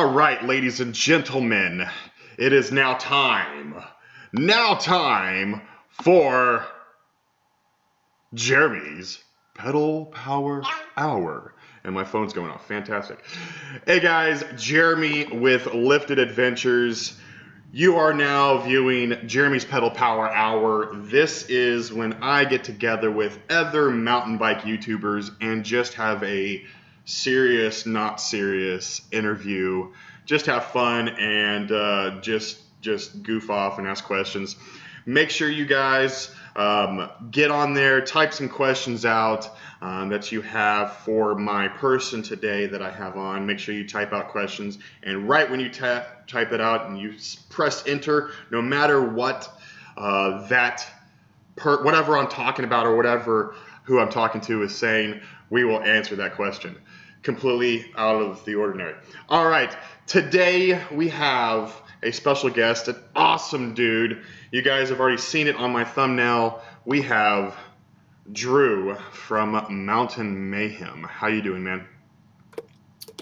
All right, ladies and gentlemen, it is now time for Jeremy's Pedal Power Hour. And my phone's going off. Fantastic. Hey guys, Jeremy with Lifted Adventures. You are now viewing Jeremy's Pedal Power Hour. This is when I get together with other mountain bike YouTubers and just have a serious, not serious interview. Just have fun and just goof off and ask questions. Make sure you guys get on there, type some questions out that you have for my person today that I have on. Make sure you type out questions, and right when you type it out and you press enter, no matter what whatever I'm talking about or whatever who I'm talking to is saying, we will answer that question. Completely out of the ordinary. All right, today we have a special guest, an awesome dude. You guys have already seen it on my thumbnail. We have Drew from Mountain Mayhem. How you doing, man?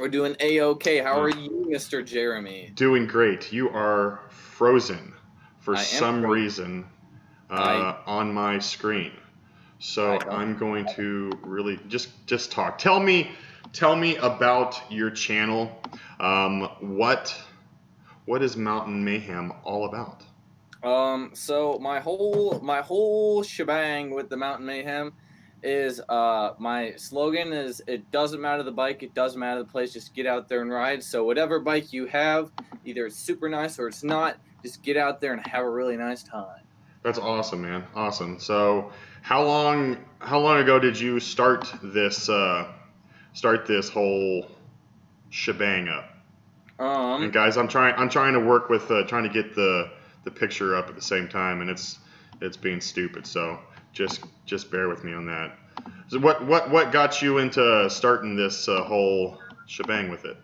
We're doing A-OK. How are you, Mr. Jeremy? Doing great. You are frozen for some reason on my screen. So I'm going to really just talk. Tell me about your channel. What is Mountain Mayhem all about? So my whole shebang with the Mountain Mayhem is my slogan is, it doesn't matter the bike, it doesn't matter the place, just get out there and ride. So whatever bike you have, either it's super nice or it's not, just get out there and have a really nice time. That's awesome, man. Awesome. So how long ago did you start this whole shebang up? And guys, I'm trying to work with trying to get the picture up at the same time, and it's being stupid. So just bear with me on that. So what got you into starting this whole shebang with it?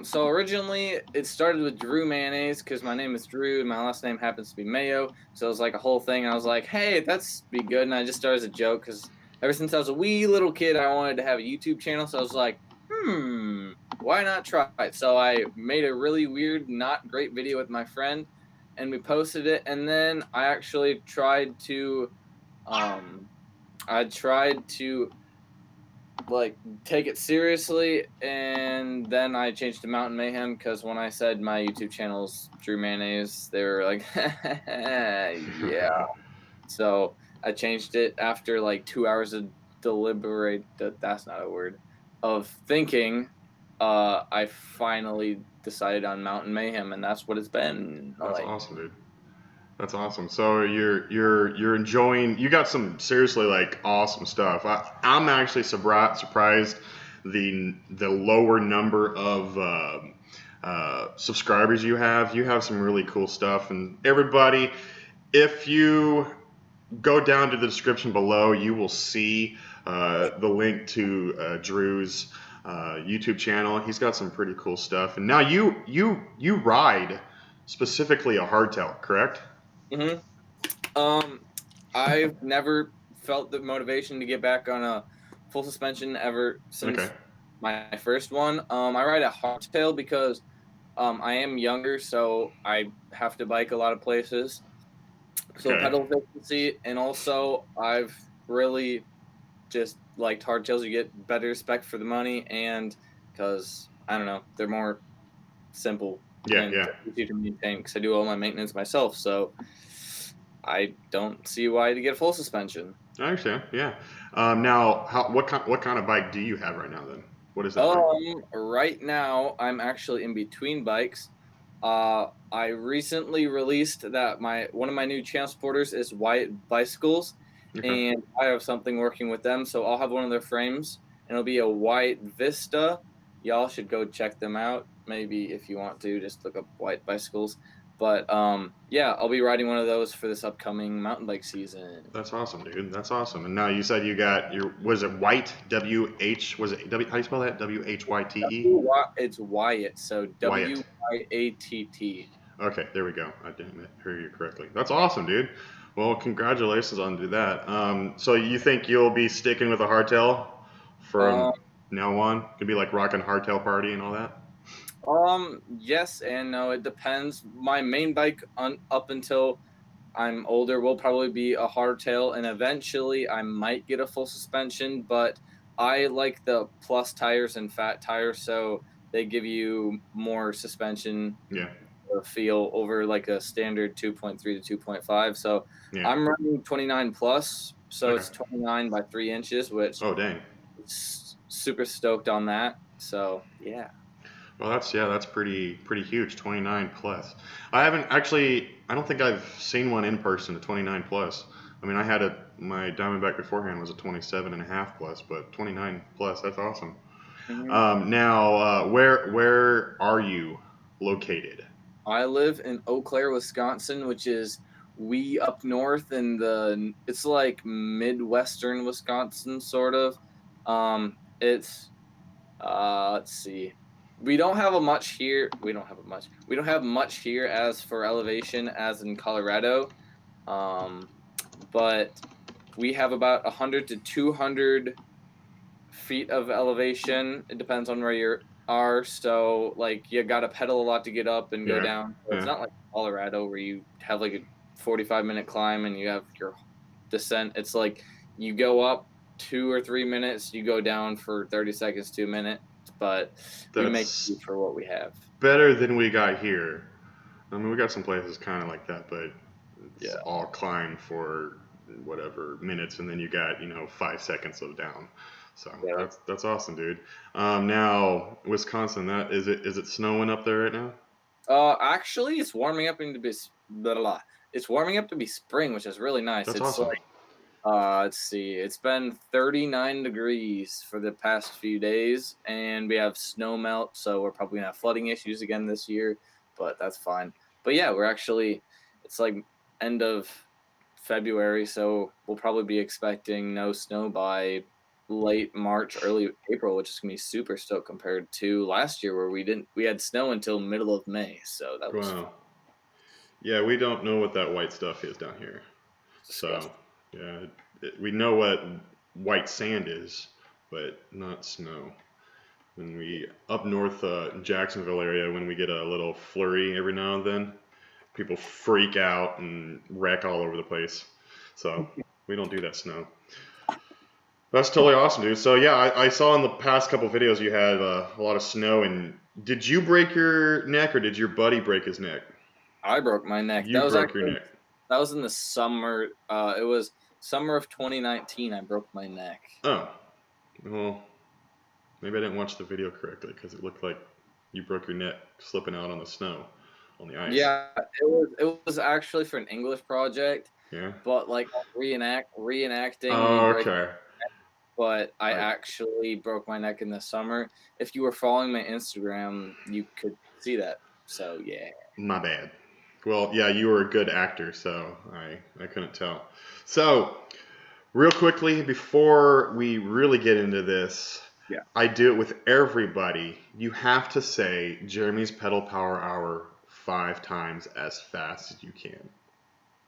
So originally it started with Drew Mayonnaise because my name is Drew and my last name happens to be Mayo. So it was like a whole thing. I was like, hey, that's be good, and I just started as a joke because ever since I was a wee little kid, I wanted to have a YouTube channel. So I was like, why not try it? So I made a really weird, not great video with my friend, and we posted it. And then I actually tried to, like take it seriously, and then I changed to Mountain Mayhem because when I said my YouTube channel's Drew Mayonnaise, they were like, yeah. So I changed it after like 2 hours of that's not a word, of thinking. I finally decided on Mountain Mayhem, and that's what it's been. That's awesome, dude. That's awesome. So you're enjoying. You got some seriously like awesome stuff. I'm actually surprised the lower number of subscribers you have. You have some really cool stuff, and everybody, if you go down to the description below, you will see the link to Drew's YouTube channel. He's got some pretty cool stuff. And now you ride specifically a hardtail, correct? I've never felt the motivation to get back on a full suspension ever since my first one. I ride a hardtail because I am younger, so I have to bike a lot of places. So pedal efficiency, and also I've really just liked hardtails. You get better spec for the money, and because I don't know, they're more simple. Easy to maintain because I do all my maintenance myself. So I don't see why to get a full suspension. I understand. Yeah. Now, what kind of bike do you have right now? Then what is that? Right now I'm actually in between bikes. I recently released that one of my new transporters is Wyatt Bicycles, and I have something working with them, so I'll have one of their frames, and it'll be a Wyatt Vista. Y'all should go check them out. Maybe if you want to, just look up Wyatt Bicycles. But yeah, I'll be riding one of those for this upcoming mountain bike season. That's awesome, dude. That's awesome. And now you said you got was it White? W-H, was it W? How do you spell that? W-H-Y-T-E? It's Wyatt, so W-Y-A-T-T. Okay, there we go. I didn't hear you correctly. That's awesome, dude. Well, congratulations on that. So you think you'll be sticking with a hardtail from now on? Could be like rocking hardtail party and all that. Yes and no. It depends. My main bike up until I'm older will probably be a hardtail, and eventually I might get a full suspension. But I like the plus tires and fat tires, so they give you more suspension Yeah. feel over like a standard 2.3 to 2.5. So Yeah. I'm running 29 plus, so Okay. it's 29 by 3 inches, which Oh dang. super stoked on that. So yeah. Well, that's pretty huge. 29 plus. I haven't actually. I don't think I've seen one in person. A 29 plus. I mean, I had my Diamondback beforehand was a 27 and a half plus, but 29 plus. That's awesome. Mhm. Now, where are you located? I live in Eau Claire, Wisconsin, which is we up north in it's like midwestern Wisconsin sort of. It's let's see. We don't have a much here. We don't have a much. We don't have much here as for elevation as in Colorado. Um, but we have about 100 to 200 feet of elevation. It depends on where you are. So like you got to pedal a lot to get up and go Yeah. down. So it's Yeah. not like Colorado where you have like a 45-minute climb and you have your descent. It's like you go up 2 or 3 minutes, you go down for 30 seconds to a minute, but we make That's do for what we have. better than we got here. I mean, we got some places kind of like that, but it's Yeah. all climb for whatever minutes, and then you got 5 seconds of down. So Yeah. that's awesome, dude. Now Wisconsin, that is it snowing up there right now? Actually, it's warming up into be blah, blah, blah. It's warming up to be spring, which is really nice. That's It's awesome. like let's see. It's been 39 degrees for the past few days, and we have snow melt, so we're probably gonna have flooding issues again this year, but that's fine. But yeah, it's like end of February, so we'll probably be expecting no snow by late March, early April, which is gonna be super stoked compared to last year where we had snow until middle of May, so that was Wow. Yeah, we don't know what that white stuff is down here. So disgusting. yeah, we know what white sand is, but not snow. When we up north Jacksonville area, when we get a little flurry every now and then, people freak out and wreck all over the place. So we don't do that snow. That's totally awesome, dude. So yeah, I saw in the past couple videos you had a lot of snow. And did you break your neck or did your buddy break his neck? I broke my neck. You broke your neck. That was in the summer. It was summer of 2019. I broke my neck. Oh, well, maybe I didn't watch the video correctly because it looked like you broke your neck slipping out on the snow, on the ice. Yeah, it was actually for an English project, Yeah. but like reenacting me Oh, break. okay. But I I actually broke my neck in the summer. If you were following my Instagram, you could see that. So yeah. My bad. Well, yeah, you were a good actor, so I couldn't tell. So, real quickly before we really get into this, Yeah. I do it with everybody. You have to say Jeremy's pedal power hour 5 times as fast as you can.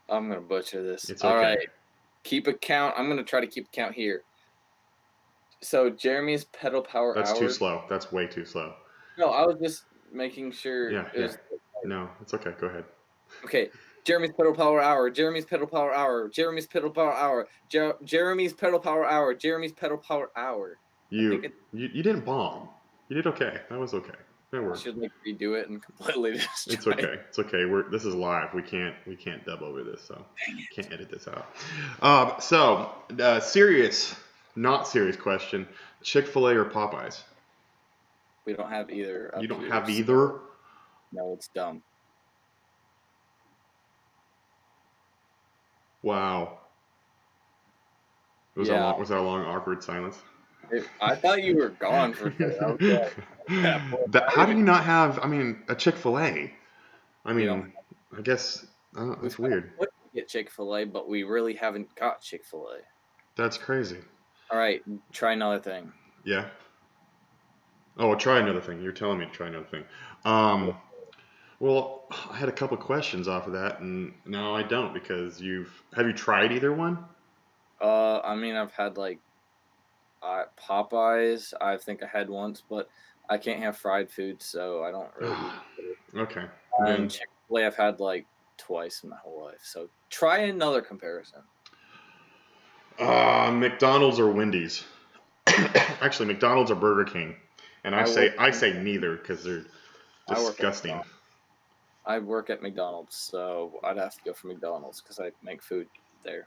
I'm gonna butcher this. It's All okay. right. Keep a count. I'm gonna try to keep a count here. So Jeremy's pedal power That's too hour. slow. That's way too slow. No, I was just making sure Yeah, it yeah. was No, it's okay. Go ahead. okay. Jeremy's pedal power hour. Jeremy's pedal power hour. Jeremy's pedal power hour. Jeremy's pedal power hour. Jeremy's pedal power hour. I think You didn't bomb. You did okay. That was okay. That I worked. should like redo it and completely destroy. It's okay. It's okay. This is live. We can't dub over this, so can't edit this out. Serious, not serious question: Chick-fil-A or Popeyes? We don't have either up You don't here. have So either. no, it's dumb. Wow. Yeah, Was that a long awkward silence? I thought you were gone for good. I was like, yeah, boy, How do you not have? I mean, a Chick-fil-A. I we don't. mean, I guess We've that's weird. to get Chick-fil-A, but we really haven't got Chick-fil-A. That's crazy. All right, try another thing. Yeah. Oh, well, try another thing. You're telling me to try another thing. Yeah. Um, well, I had a couple questions off of that, and now I don't because have you tried either one? I mean, I've had like Popeyes, I think I had once, but I can't have fried food, so I don't really eat it. Okay. And Then Chick-fil-A I've had like twice in my whole life. So try another comparison. McDonald's or Wendy's. Actually, McDonald's or Burger King. And I say neither because they're disgusting. I work at McDonald's, so I'd have to go for McDonald's because I make food there.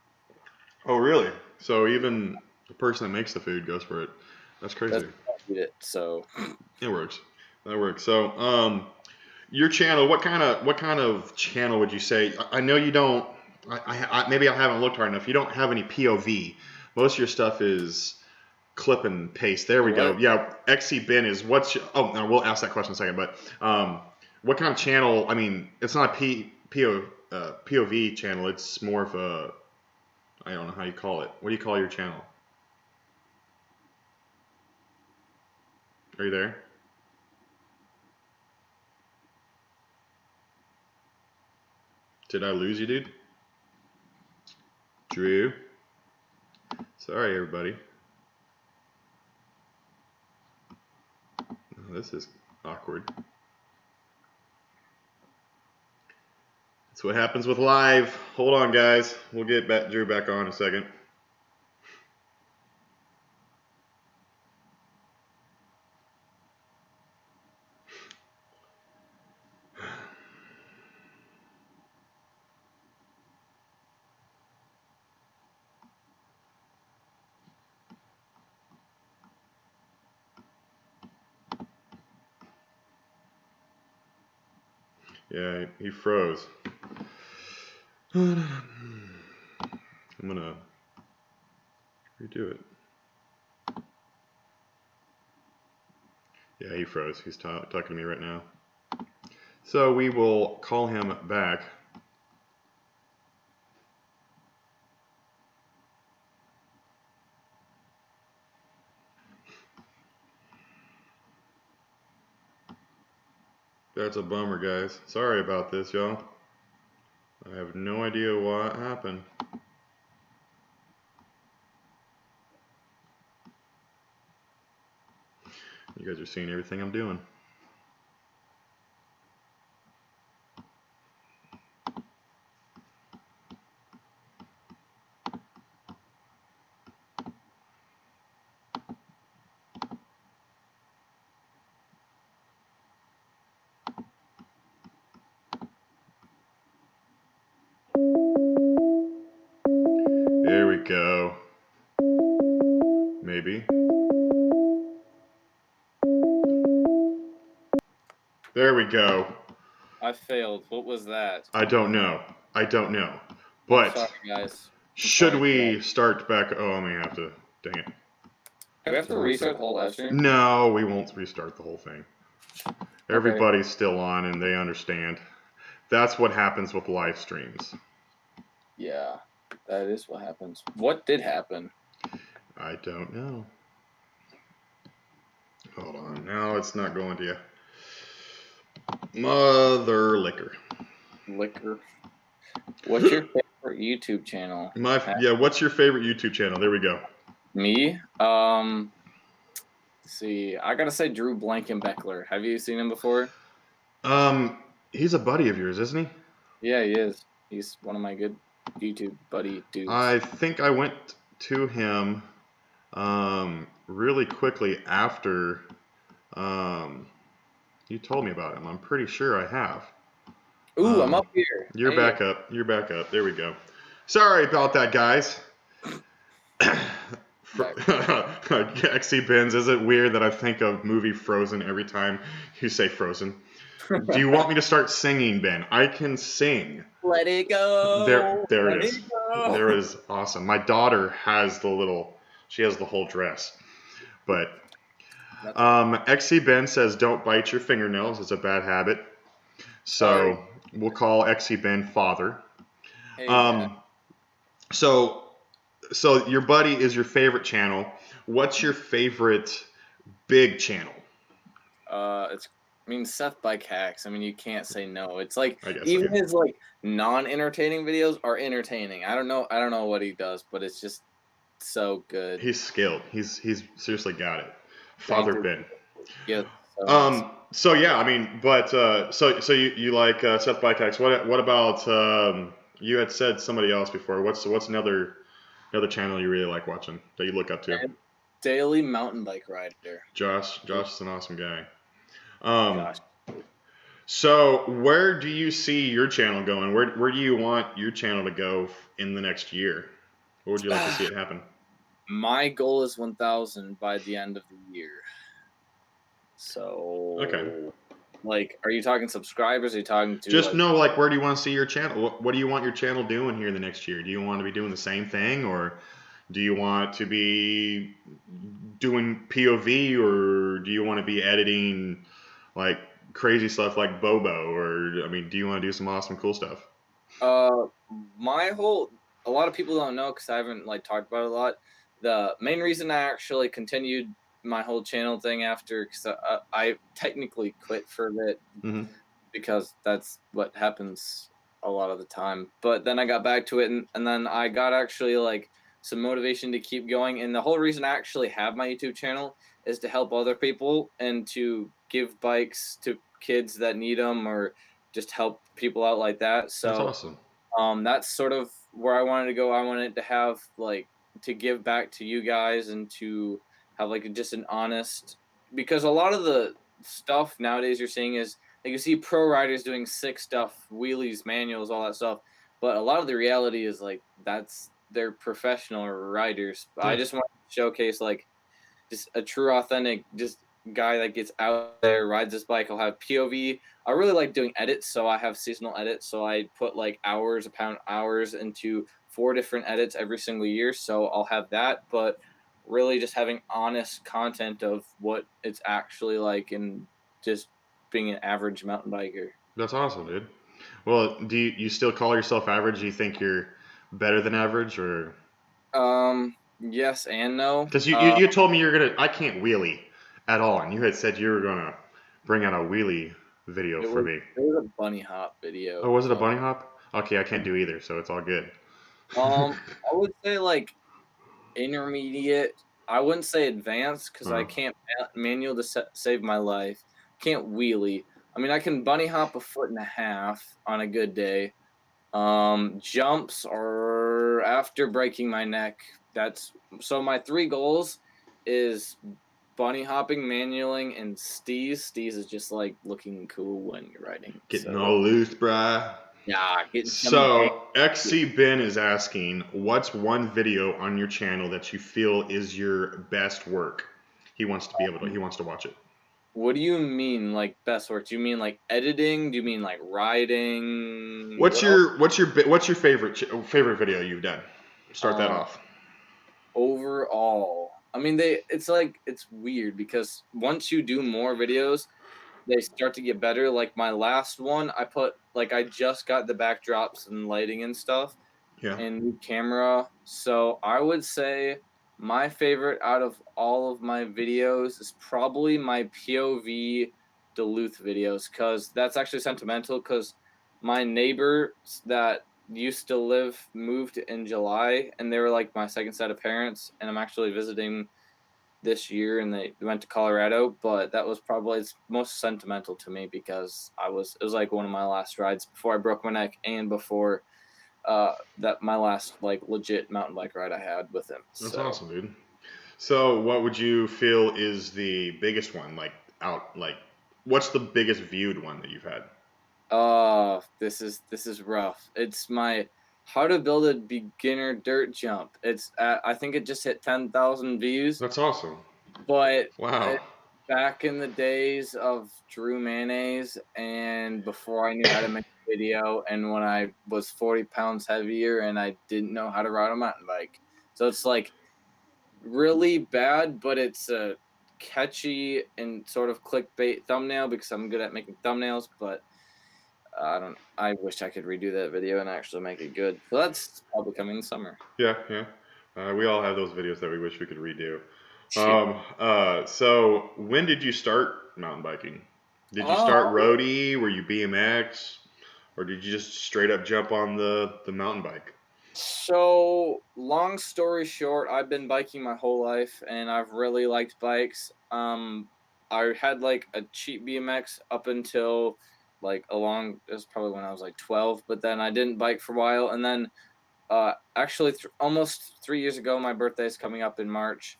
Oh, really? So even the person that makes the food goes for it. That's crazy. That's eat it, so it works. That works. So, your channel, what kind of channel would you say? I know you don't. Maybe I haven't looked hard enough. You don't have any POV. Most of your stuff is clip and paste. There we go. Yeah, XC Ben is what's. Oh, no, we'll ask that question in a second. But what kind of channel? I mean, it's not a POV channel. It's more of a. I don't know how you call it. What do you call your channel? Are you there? Did I lose you, dude? Drew? Sorry, everybody. Oh, this is awkward. That's what happens with live. Hold on, guys. We'll get Drew back on in a second. Yeah, he froze. I'm gonna redo it. Yeah, he froze. He's talking to me right now. So we will call him back. That's a bummer, guys. Sorry about this, y'all. I have no idea what happened. You guys are seeing everything I'm doing. There we go. Maybe. There we go. I failed. What was that? I don't know. But sorry, guys. Should we start back? Oh, I may have to. Dang it. Do we have to restart the whole live stream? No, we won't restart the whole thing. Everybody's still on and they understand. That's what happens with live streams. Yeah, that is what happens. What did happen? I don't know. Hold on. No, it's not going to you. Mother liquor. What's your favorite YouTube channel? What's your favorite YouTube channel? There we go. Me? See, I gotta say Drew Blankenbeckler. Have you seen him before? He's a buddy of yours, isn't he? Yeah, he is. He's one of my good YouTube buddy dudes. I think I went to him really quickly after you told me about him. I'm pretty sure I have. Ooh, I'm up here. You're back up. You're back up. There we go. Sorry about that, guys. XC Benz, is it weird that I think of movie Frozen every time you say Frozen? Do you want me to start singing, Ben? I can sing. Let it go. There it is. There it is. Awesome. My daughter has she has the whole dress. But XC Ben says don't bite your fingernails. It's a bad habit. So we'll call XC Ben father. Hey, So your buddy is your favorite channel. What's your favorite big channel? Seth Bike Hacks. I mean, you can't say no. It's like even his like non-entertaining videos are entertaining. I don't know what he does, but it's just so good. He's skilled. He's seriously got it. Father Ben. Yeah, so nice. So yeah, I mean, but so you like Seth Bytax. What about you had said somebody else before. What's another channel you really like watching that you look up to? Daily Mountain Bike Rider. Josh is an awesome guy. Gosh. So where do you see your channel going? Where do you want your channel to go in the next year? What would you like to see it happen? My goal is 1,000 by the end of the year. So, okay. Like, are you talking subscribers? Are you talking to just know like where do you want to see your channel? What do you want your channel doing here in the next year? Do you want to be doing the same thing, or do you want to be doing POV, or do you want to be editing like crazy stuff like Bobo, or I mean, do you want to do some awesome cool stuff? A lot of people don't know because I haven't like talked about it a lot. The main reason I actually continued my whole channel thing after, because I technically quit for a bit because that's what happens a lot of the time. But then I got back to it, and then I got actually like some motivation to keep going. And the whole reason I actually have my YouTube channel is to help other people and to give bikes to kids that need them, or just help people out like that. So that's awesome. That's sort of where I wanted to go. I wanted to have like to give back to you guys and to have like just an honest, because a lot of the stuff nowadays you're seeing is like you see pro riders doing sick stuff, wheelies, manuals, all that stuff. But a lot of the reality is like they're professional riders. Yeah. I just want to showcase like just a true authentic just guy that gets out there, rides this bike. I'll have POV. I really like doing edits, so I have seasonal edits. So I put like hours upon hours into 4 different edits every single year. So I'll have that, but really just having honest content of what it's actually like and just being an average mountain biker. That's awesome, dude. Well, do you still call yourself average? Do you think you're better than average, or? Yes and no. Because you told me you're gonna. I can't wheelie at all, and you had said you were gonna bring out a wheelie video for me. It was a bunny hop video. Oh, was it a bunny hop? Okay, I can't do either, so it's all good. I would say like intermediate. I wouldn't say advanced because I can't manual to save my life. Can't wheelie. I mean, I can bunny hop 1.5 feet on a good day. Jumps are after breaking my neck. That's so my 3 goals is bunny hopping, manualing, and steez. Steez is just like looking cool when you're riding. Getting all loose, bruh. Yeah. So XC Ben is asking, what's one video on your channel that you feel is your best work? He wants to watch it. What do you mean, like best work? Do you mean like editing? Do you mean like writing? What's your favorite video you've done? Start that off. Overall, I mean, it's weird because once you do more videos, they start to get better. Like my last one, I just got the backdrops and lighting and stuff, and new camera. So I would say my favorite out of all of my videos is probably my POV Duluth videos, because that's actually sentimental, because my neighbors that used to live moved in July, and they were like my second set of parents, and I'm actually visiting this year, and they went to Colorado. But that was probably it's most sentimental to me because it was like one of my last rides before I broke my neck and before that my last like legit mountain bike ride I had with him. That's awesome, dude. So what would you feel is the biggest one, what's the biggest viewed one that you've had? This is rough. It's my how to build a beginner dirt jump. I think it just hit 10,000 views. That's awesome. But wow. Back in the days of Drew Mayonnaise and before I knew how to make a video, and when I was 40 pounds heavier and I didn't know how to ride a mountain bike. So it's like really bad, but it's a catchy and sort of clickbait thumbnail because I'm good at making thumbnails, but I wish I could redo that video and actually make it good. So that's probably coming this summer. Yeah. We all have those videos that we wish we could redo. So when did you start mountain biking? Did you start roadie? Were you BMX? Or did you just straight up jump on the mountain bike? So, long story short, I've been biking my whole life, and I've really liked bikes. I had like a cheap BMX up until it was probably when I was like 12, but then I didn't bike for a while, and then actually almost 3 years ago, my birthday is coming up in March,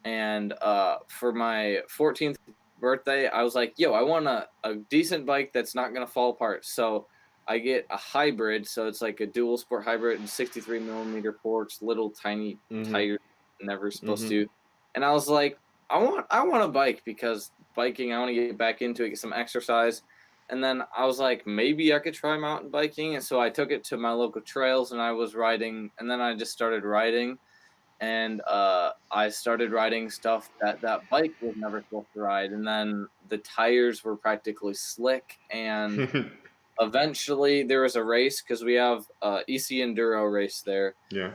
and for my 14th birthday, I was like, yo, I want a decent bike that's not gonna fall apart. So I get a hybrid, so it's like a dual sport hybrid and 63 millimeter forks, little tiny Mm-hmm. tires, never supposed Mm-hmm. to. And I was like, I want a bike because biking, I want to get back into it, get some exercise. And then I was like, maybe I could try mountain biking. And so I took it to my local trails and I was riding, and then I just started riding, and I started riding stuff that bike was never supposed to ride, and then the tires were practically slick, and eventually there was a race because we have EC Enduro race there, Yeah.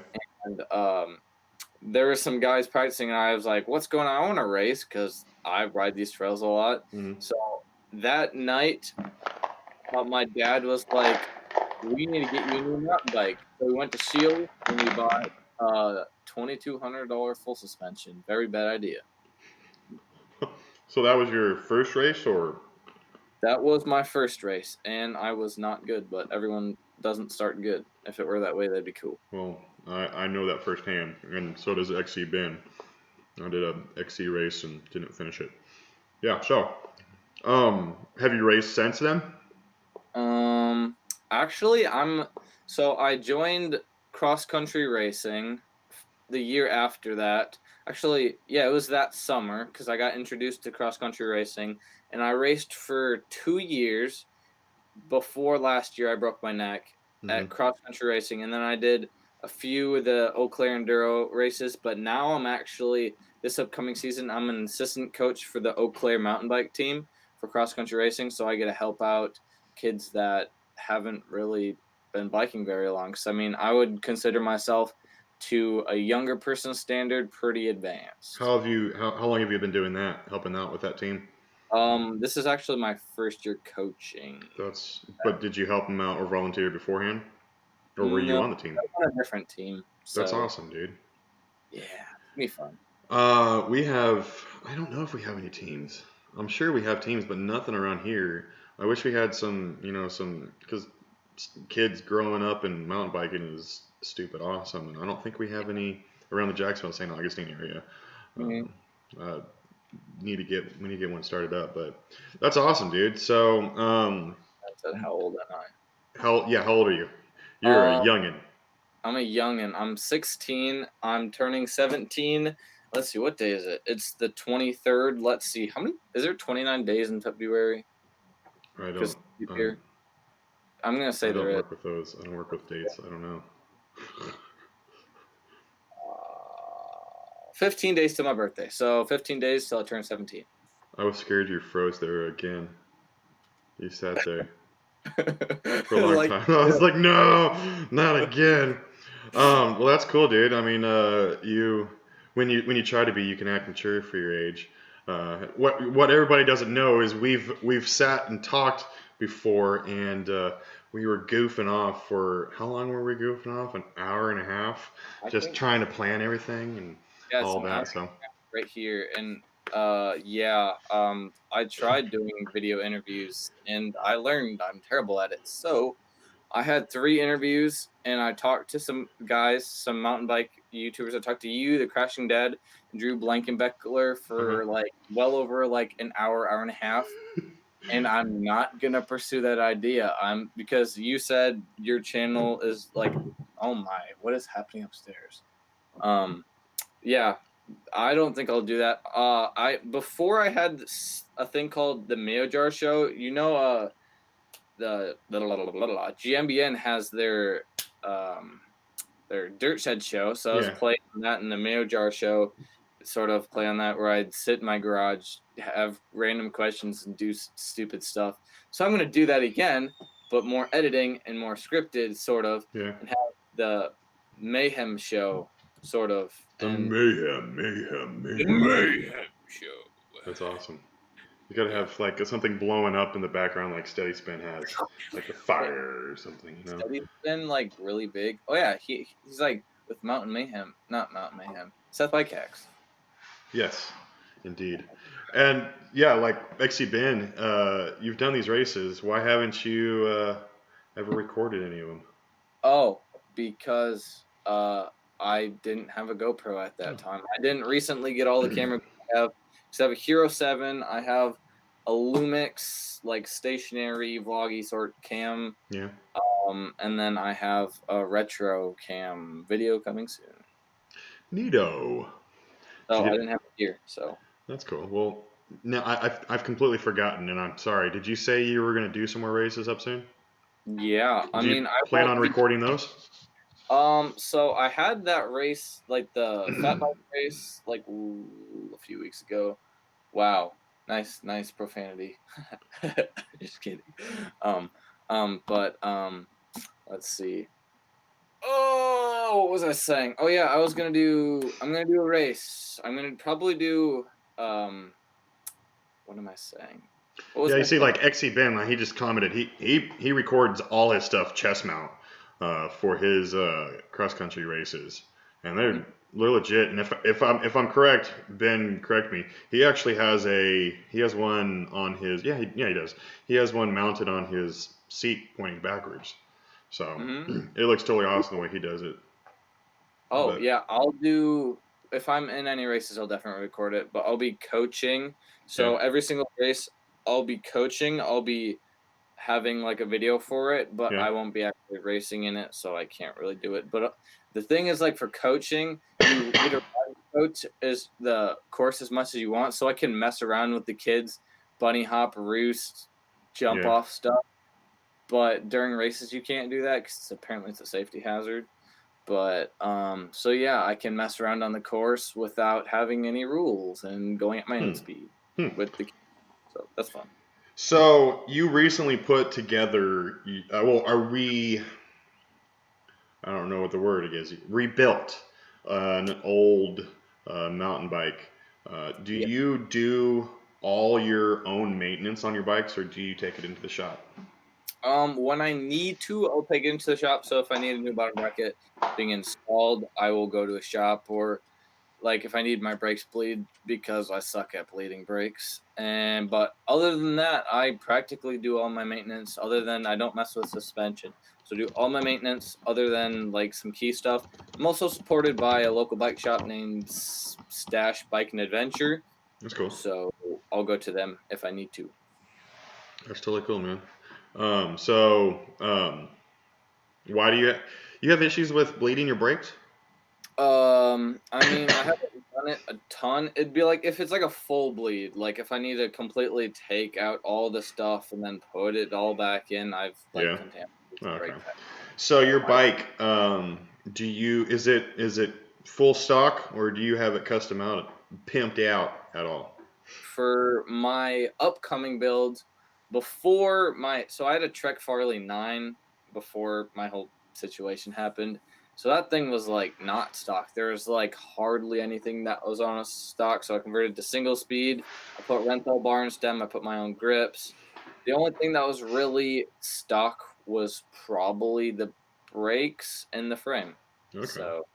and there were some guys practicing, and I was like, "What's going on? I want to race because I ride these trails a lot." Mm-hmm. So that night, my dad was like, "We need to get you a new mountain bike." So we went to Shield and we bought $2,200 full suspension. Very bad idea. So that was your first race, or? That was my first race, and I was not good. But everyone doesn't start good. If it were that way, that'd be cool. Well, I know that firsthand, and so does XC Ben. I did a XC race and didn't finish it. Yeah. So, have you raced since then? Um, actually, I joined cross country racing the year after that. Actually, yeah, it was that summer because I got introduced to cross country racing, and I raced for 2 years. Before last year, I broke my neck Mm-hmm. at cross country racing, and then I did a few of the Eau Claire Enduro races. But now I'm actually, this upcoming season, I'm an assistant coach for the Eau Claire mountain bike team for cross country racing. So I get to help out kids that haven't really been biking very long. So I mean, I would consider myself, to a younger person's standard, pretty advanced. How long have you been doing that, helping out with that team? This is actually my first year coaching. But did you help them out or volunteer beforehand? Or were you No, on the team? I'm on a different team. That's So awesome, dude. yeah, it's gonna be fun. We have, I don't know if we have any teams. I'm sure we have teams, but nothing around here. I wish we had because kids growing up and mountain biking is stupid awesome, and I don't think we have any around the Jacksonville, St. Augustine area. Mm-hmm. Um, uh, we need to get one started up, but that's awesome, dude. So, I said, how old am how old are you? I? You're a youngin. I'm a youngin. I'm 16. I'm turning 17. Let's see, what day is it? It's the 23rd. Let's see, how many? Is there 29 days in February? I don't, Because here, um, I'm gonna say I there don't is. work with those. I don't work with dates. I don't know. 15 days to my birthday. So 15 days till I turn 17. I was scared you froze there again. You sat there for a long Like, time. I was like, no, not again. Well, that's cool, dude. I mean, you when you try to be, you can act mature for your age. What everybody doesn't know is we've sat and talked before, and we were goofing off for how long were we goofing off? An hour and a half, I just think, trying to plan everything and yeah, it's all an hour that. So right here. And yeah, I tried doing video interviews and I learned I'm terrible at it. So I had 3 interviews and I talked to some guys, some mountain bike YouTubers. I talked to you, the Crashing Dead, and Drew Blankenbeckler uh-huh. for like well over like an hour and a half. And I'm not gonna pursue that idea. I'm because you said your channel is like, oh my, what is happening upstairs? Um, yeah, I don't think I'll do that. I before I had a thing called the Mayo Jar Show. The GMBN has their Dirt Shed show, so I was Yeah. playing on that in the Mayo Jar Show. Sort of play on that where I'd sit in my garage, have random questions, and do stupid stuff. So I'm gonna do that again, but more editing and more scripted, sort of, Yeah. and have the Mayhem show, sort of, The and mayhem, mayhem, the mayhem. Mayhem show. That's awesome. You gotta have like something blowing up in the background, like Steady Spin has, like a fire or something, you know. Steady's been like really big. Oh yeah, he's like with Mountain Mayhem, not Mountain Mayhem. Seth Bycax. Yes, indeed. And yeah, like XC Ben, you've done these races. Why haven't you ever recorded any of them? Oh, because I didn't have a GoPro at that time. I didn't recently get all the cameras I have. Because I have a Hero 7, I have a Lumix like stationary vloggy sort cam. Yeah. And then I have a retro cam video coming soon. Neato. So I Did you didn't have it here. So That's cool. Well, now I've completely forgotten, and I'm sorry. Did you say you were gonna do some more races up soon? yeah, I Do you mean I plan on won't be. recording those? So I had that race, like the fat bike race, like a few weeks ago. Wow, nice profanity. Just kidding. Um, but let's see. Oh, what was I saying? Oh yeah, I'm gonna do a race. I'm gonna probably do what am I saying? What was Yeah, you my see, thing? like XC Ben, like, he just commented he records all his stuff chest mount for his cross country races, and they're legit. And if I'm correct, Ben, correct me. He actually has one on his he does. He has one mounted on his seat pointing backwards. So Mm-hmm. it looks totally awesome the way he does it. Oh But yeah, I'll do if I'm in any races, I'll definitely record it. But I'll be coaching, yeah, so every single race I'll be coaching. I'll be having like a video for it, but yeah, I won't be actually racing in it, so I can't really do it. But the thing is, like for coaching, you get to coach is the course as much as you want, so I can mess around with the kids, bunny hop, roost, jump yeah. off stuff. But during races, you can't do that because apparently it's a safety hazard. But so yeah, I can mess around on the course without having any rules and going at my Hmm. own speed Hmm. with the kids. So that's fun. So you recently put together, well, I don't know what the word is, rebuilt an old mountain bike. Do Yeah. you do all your own maintenance on your bikes, or do you take it into the shop? When I need to, I'll take it into the shop. So if I need a new bottom bracket being installed, I will go to a shop, or like if I need my brakes bleed because I suck at bleeding brakes. But other than that, I practically do all my maintenance. Other than I don't mess with suspension, so do all my maintenance. Other than like some key stuff, I'm also supported by a local bike shop named Stash Bike and Adventure. That's cool. So I'll go to them if I need to. That's totally cool, man. Why do you have issues with bleeding your brakes? I mean, I haven't done it a ton. It'd be like if it's like a full bleed, like if I need to completely take out all the stuff and then put it all back in, I've like Yeah. contaminated the Okay. brake pad. So your So I bike, is it full stock, or do you have it custom out, pimped out at all? for my upcoming build so I had a Trek Farley 9 before my whole situation happened. So that thing was like not stock. There was like hardly anything that was on a stock. So I converted to single speed. I put Renthal bar and stem. I put my own grips. The only thing that was really stock was probably the brakes and the frame. Okay. So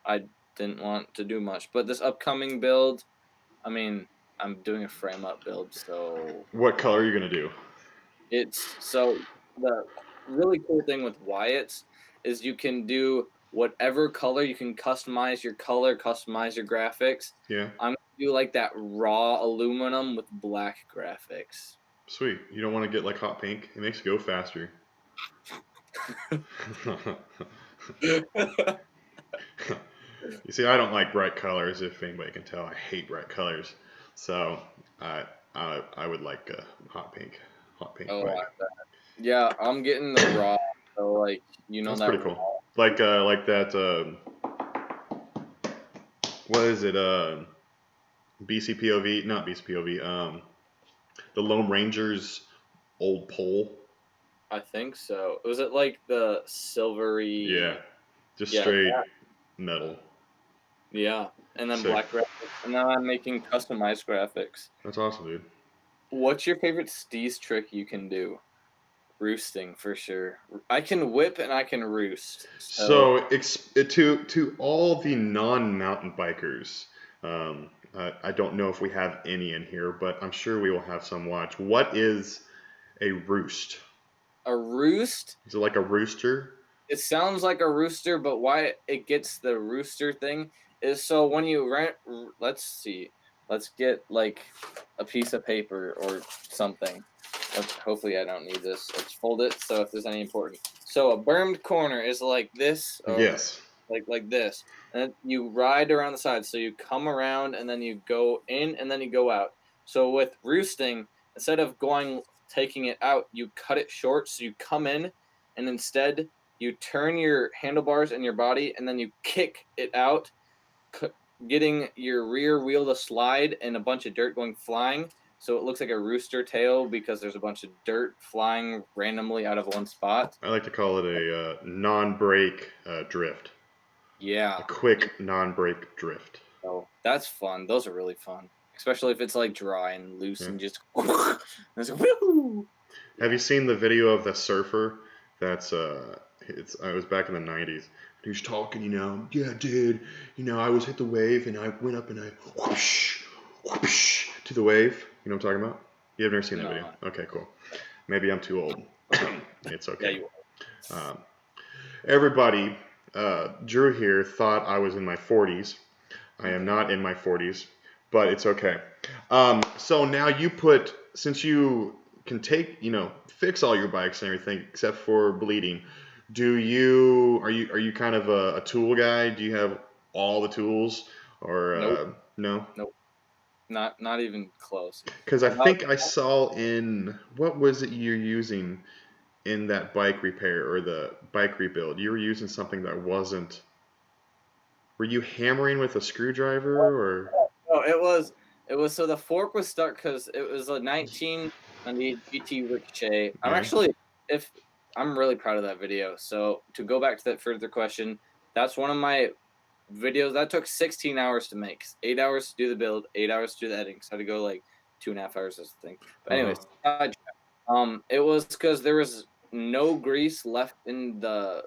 I didn't want to do much. But this upcoming build, I mean, I'm doing a frame up build, so What color are you gonna do? the really cool thing with Wyatt's is you can do whatever color, you can customize your color, customize your graphics. Yeah. I'm gonna do like that raw aluminum with black graphics. Sweet. You don't want to get like hot pink. It makes it go faster. You see, I don't like bright colors. If anybody can tell, I hate bright colors. So I would like a hot pink Oh, bike. yeah, I'm getting the raw. So like That's that pretty cool. raw. Like that. What is it? BCPOV, not BCPOV. The Lone Ranger's old pole. I think so. Was it like the Yeah, silvery? just Yeah, straight metal. yeah, and then Sick. black graphics, and now I'm making customized graphics. That's awesome, dude. What's your favorite steez trick you can do? Roosting for sure. I can whip and I can roost. So to all the non-mountain bikers, I don't know if we have any in here, but I'm sure we will have some watch. What is a roost? A roost? Is it like a rooster? It sounds like a rooster, but why it gets the rooster thing is so when you rent. Let's see. Let's get like a piece of paper or something. Hopefully, I don't need this. Let's fold it so if there's any important. So a bermed corner is like this, or Yes. like this, and then you ride around the side. So you come around and then you go in and then you go out. So with roosting, instead of taking it out, you cut it short. So you come in, and instead you turn your handlebars and your body, and then you kick it out, getting your rear wheel to slide and a bunch of dirt going flying. So it looks like a rooster tail because there's a bunch of dirt flying randomly out of one spot. I like to call it a non-brake drift. Yeah. A quick non-brake drift. So that's fun. Those are really fun, especially if it's like dry and loose and just. It's like, woo! Have you seen the video of the surfer? That's it was back in the '90s. He's talking, yeah, dude, I was hit the wave and I went up and I whoosh, whoosh to the wave. You know what I'm talking about? You have never seen that video? Okay, cool. Maybe I'm too old. It's okay. Yeah, you are. Everybody, Drew here thought I was in my 40s. I am not in my 40s, but it's okay. So now since you can fix all your bikes and everything except for bleeding, are you kind of a tool guy? Do you have all the tools or Nope. no? Nope. Not even close. Because I think I saw what was it you're using in that bike repair or the bike rebuild? You were using something that wasn't. Were you hammering with a screwdriver or? No, it was so the fork was stuck because it was a 1998 GT Ricochet. Yeah. I'm really proud of that video. So to go back to that further question, that's one of my videos that took 16 hours to make. 8 hours to do the build, 8 hours to do the editing. So I had to go like 2.5 hours as the thing. But anyways, it was because there was no grease left in the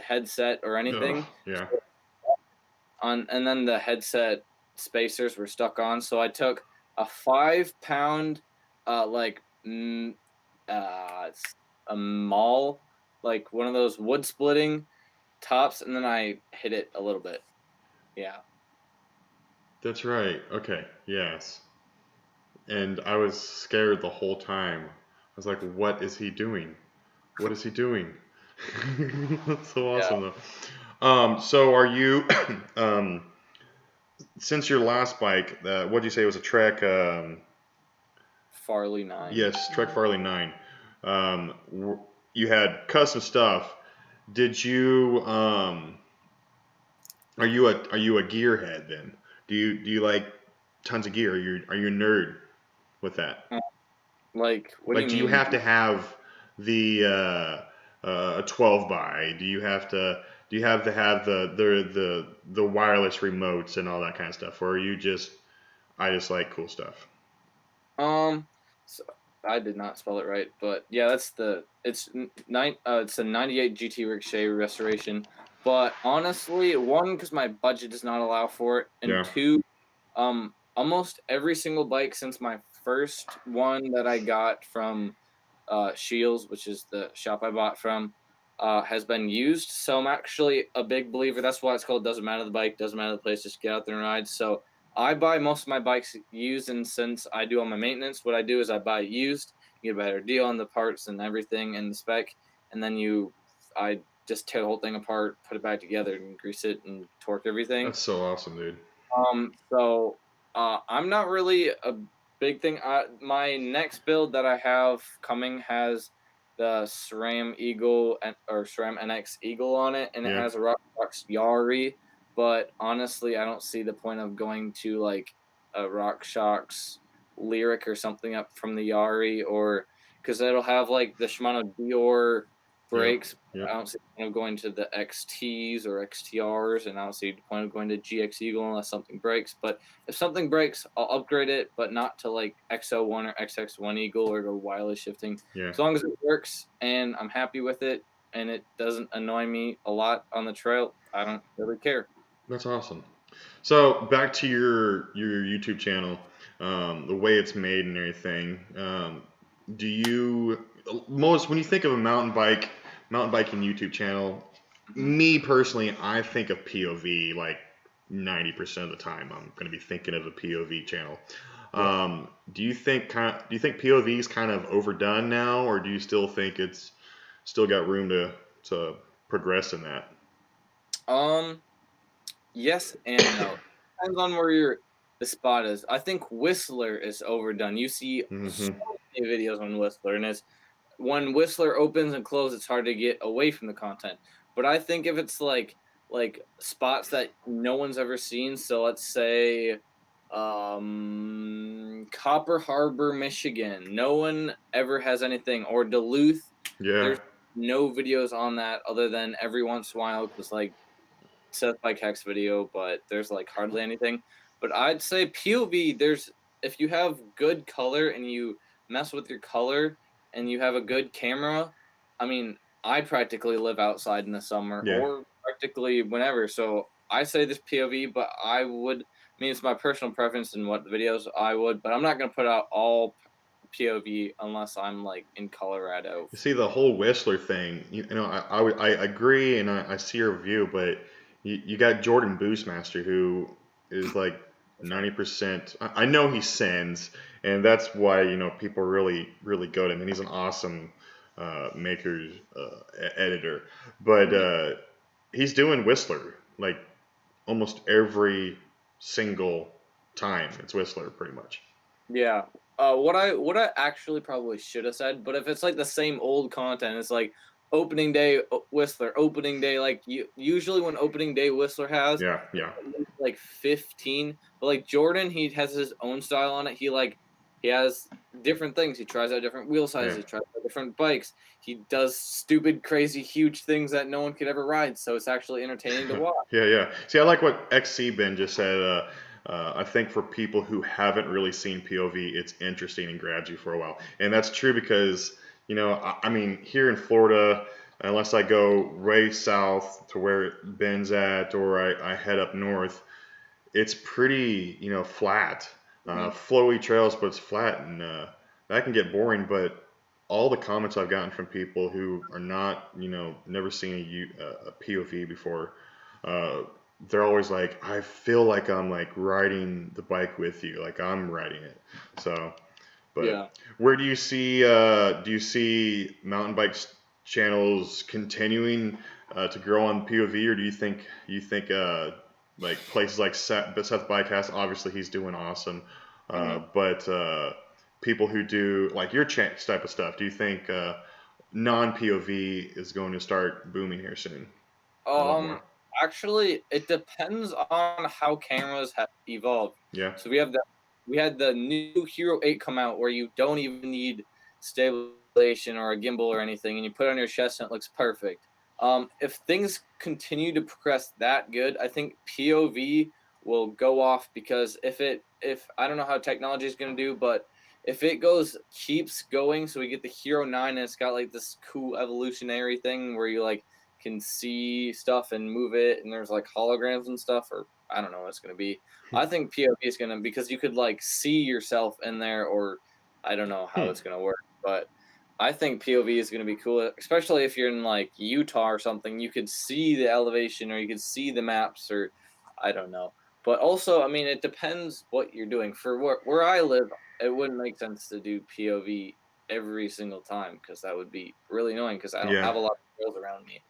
headset or anything. Yeah. And then the headset spacers were stuck on. So I took a 5-pound, it's a maul, like one of those wood splitting tops, and then I hit it a little bit. Yeah. That's right. Okay. Yes. And I was scared the whole time. I was like, what is he doing? What is he doing? That's so awesome though. So are you since your last bike, what did you say it was a Trek Farley 9. Yes, Trek Farley 9. You had custom stuff. Did you are you a gearhead then? Do you like tons of gear? Are you a nerd with that? Like, what Like, do do you you mean? have to have the 12 by? Do you have to have the wireless remotes and all that kind of stuff, or are you I just like cool stuff? So I did not spell it right, but yeah, it's a 98 GT Ricochet restoration. But honestly, one, because my budget does not allow for it, and Yeah. two, almost every single bike since my first one that I got from Shields, which is the shop I bought from, has been used. So I'm actually a big believer. That's why it's called doesn't matter the bike, doesn't matter the place, just get out there and ride. So I buy most of my bikes used, and since I do all my maintenance, what I do is I buy used, get a better deal on the parts and everything and the spec, and then I just tear the whole thing apart, put it back together, and grease it and torque everything. That's so awesome, dude. So I'm not really a big thing. My next build that I have coming has the SRAM Eagle or SRAM NX Eagle on it, and it has a RockShox Yari. But honestly, I don't see the point of going to like a RockShox Lyric or something up from the Yari, or because it'll have like the Shimano Dior breaks. Yep. I don't see the point of going to the XTs or XTRs, and I don't see the point of going to GX Eagle unless something breaks. But if something breaks, I'll upgrade it, but not to like XO1 or XX1 Eagle or go wireless shifting. Yeah. As long as it works and I'm happy with it and it doesn't annoy me a lot on the trail, I don't really care. That's awesome. So back to your YouTube channel, the way it's made and everything. Do you when you think of a mountain biking YouTube channel? Me personally, I think of POV like 90% of the time. I'm going to be thinking of a POV channel. Do you think POV is kind of overdone now, or do you still think it's still got room to progress in that? Yes and no. Depends on where the spot is. I think Whistler is overdone. You see so many videos on Whistler, and it's when Whistler opens and closes, it's hard to get away from the content. But I think if it's like spots that no one's ever seen, so let's say Copper Harbor, Michigan, no one ever has anything, or Duluth, there's no videos on that other than every once in a while because like Seth Bike Hacks video, but there's like hardly anything. But I'd say POV, if you have good color and you mess with your color and you have a good camera, I mean, I practically live outside in the summer or practically whenever. So I say this POV, but I mean, it's my personal preference and what videos I would, but I'm not going to put out all POV unless I'm like in Colorado. You see the whole Whistler thing. I agree, and I see your view, but you got Jordan Boostmaster, who is like 90%. I know he sends, and that's why people really go to him, and he's an awesome maker editor. But he's doing Whistler like almost every single time. It's Whistler pretty much. Yeah. What I actually probably should have said, but if it's like the same old content, it's like opening day Whistler, opening day, like usually when opening day Whistler has like 15, but like Jordan, he has his own style on it. He has different things. He tries out different wheel sizes. He tries out different bikes. He does stupid, crazy, huge things that no one could ever ride. So it's actually entertaining to watch. Yeah. See, I like what XC Ben just said. I think for people who haven't really seen POV, it's interesting and grabs you for a while. And that's true because, I mean, here in Florida, unless I go way south to where Ben's at or I head up north, it's pretty, flat. Flowy trails, but it's flat. And that can get boring. But all the comments I've gotten from people who are not, never seen a POV before, they're always like, I feel like I'm like riding the bike with you, like I'm riding it. So, but where do you see mountain bike channels continuing to grow on POV, or do you think like places like Seth Bikecast, obviously he's doing awesome, but people who do like your type of stuff, do you think non POV is going to start booming here soon? Actually, it depends on how cameras have evolved. Yeah. So we had the new Hero 8 come out where you don't even need stabilization or a gimbal or anything, and you put it on your chest and it looks perfect. If things continue to progress that good, I think POV will go off because if I don't know how technology is going to do, but if it keeps going, so we get the Hero 9 and it's got like this cool evolutionary thing where you like can see stuff and move it, and there's like holograms and stuff, or I don't know what it's going to be. I think POV is going to, because you could like see yourself in there, or I don't know how it's going to work, but I think POV is going to be cool, especially if you're in like Utah or something. You could see the elevation, or you could see the maps, or I don't know. But also, I mean, it depends what you're doing. For where I live, it wouldn't make sense to do POV every single time because that would be really annoying because I don't have a lot of trails around me.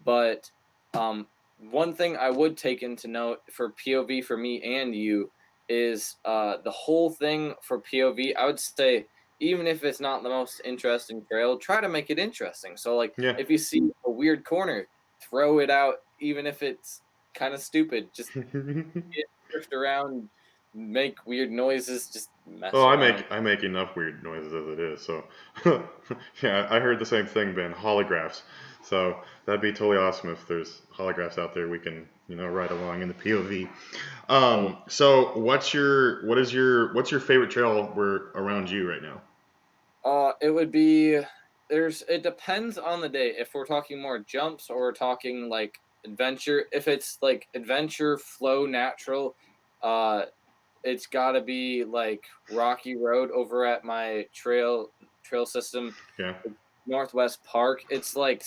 But one thing I would take into note for POV for me and you is the whole thing for POV. I would say, even if it's not the most interesting trail, try to make it interesting. So like if you see a weird corner, throw it out, even if it's kind of stupid. Just drift around, make weird noises, just mess Oh, around. I make enough weird noises as it is. So, yeah, I heard the same thing, Ben. Holographs. So that'd be totally awesome if there's holographs out there we can, ride along in the POV. Oh, So what's your favorite trail where around you right now? it would be it depends on the day. If we're talking more jumps or we're talking like adventure, if it's like adventure, flow, natural, uh, it's got to be like Rocky Road over at my trail system, Yeah. Northwest Park. It's like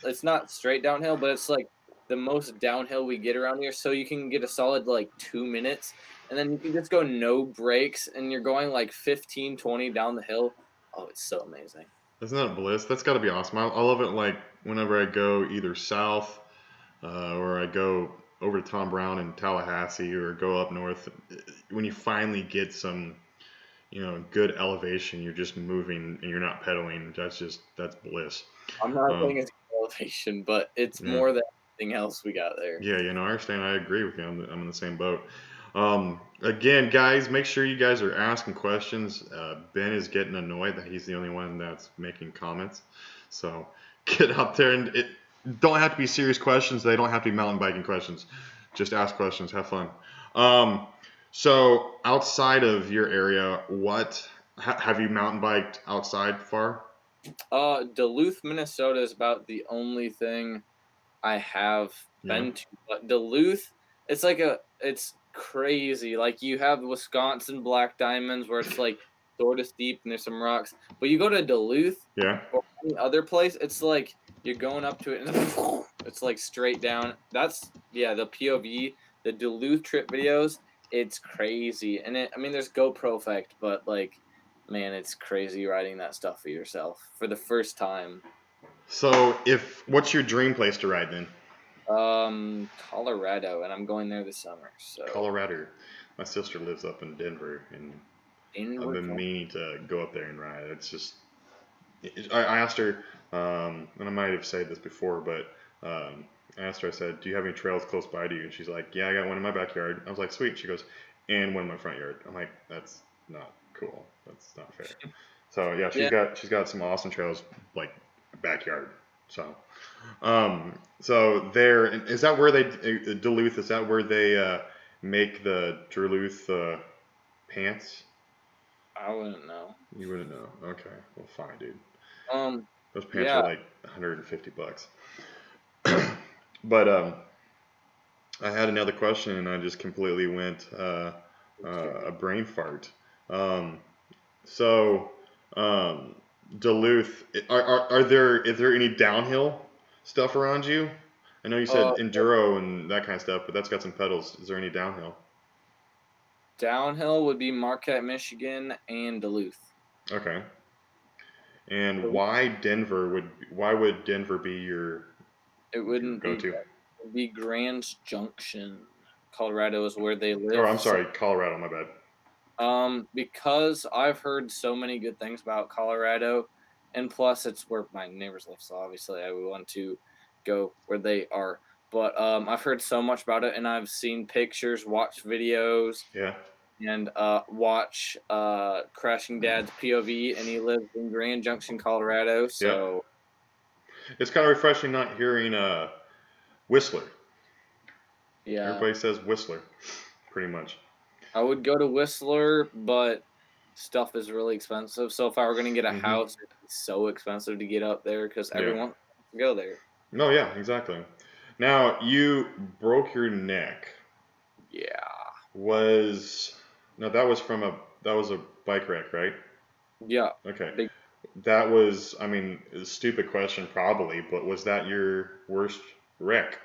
it's not straight downhill, but it's like the most downhill we get around here. So you can get a solid like 2 minutes, and then you can just go no brakes, and you're going like 15, 20 down the hill. Oh, it's so amazing. Isn't that bliss? That's got to be awesome. I love it. Like whenever I go either south or I go over to Tom Brown in Tallahassee or go up north, when you finally get some, good elevation, you're just moving and you're not pedaling. That's bliss. I'm not Um, saying it's elevation, but it's yeah, more than anything else we got there. yeah, I understand. I agree with you. I'm in the same boat. Again, guys, make sure you guys are asking questions. Ben is getting annoyed that he's the only one that's making comments. So get out there and it don't have to be serious questions. They don't have to be mountain biking questions. Just ask questions. Have fun. Um, so outside of your area, have you mountain biked outside far? Duluth, Minnesota is about the only thing I have Yeah. been to. But Duluth, it's crazy. Like you have Wisconsin Black Diamonds where it's like sort of steep and there's some rocks. But you go to Duluth Yeah. or any other place, it's like you're going up to it and it's like straight down. That's the POV, the Duluth trip videos, it's crazy. And I mean there's GoPro effect, but like man, it's crazy riding that stuff for yourself for the first time. So what's your dream place to ride then? Colorado, and I'm going there this summer. So Colorado. My sister lives up in Denver, and I've inward. been meaning to go up there and ride. It's just, I asked her, and I might have said this before, but I asked her, I said, do you have any trails close by to you? And she's like, yeah, I got one in my backyard. I was like, sweet. She goes, and one in my front yard. I'm like, that's not cool. That's not fair. So yeah, Yeah. she's got some awesome trails like backyard. So there is that where they Duluth? Is that where they make the Duluth pants? I wouldn't know. You wouldn't know. Okay, well, fine, dude. Um, Those pants are yeah. like $150. But I had another question and I just completely went a brain fart. Um, so um, Duluth, is there any downhill stuff around you? I know you said Uh, enduro and that kind of stuff, but that's got some pedals. Is there any downhill? Downhill would be Marquette, Michigan, and Duluth. Okay. And why would Denver be your It wouldn't be. go-to? It would be Grand Junction. Colorado is where they Or live. I'm sorry, Colorado, my bad. Because I've heard so many good things about Colorado, and plus it's where my neighbors live, so obviously I would want to go where they are. But I've heard so much about it, and I've seen pictures, watched videos, Yeah. and watch Crashing Dad's POV, and he lives in Grand Junction, Colorado. Yep. So It's kind of refreshing not hearing Whistler. yeah, Everybody says Whistler, pretty much. I would go to Whistler, but stuff is really expensive. So if I were going to get a Mm-hmm. house, it'd be so expensive to get up there because Yeah. everyone wants to go there. No, yeah, exactly. Now you broke your neck. Yeah. No, that was a bike wreck, right? Yeah. Okay. Big. That was, I mean, a stupid question probably, but was that your worst wreck?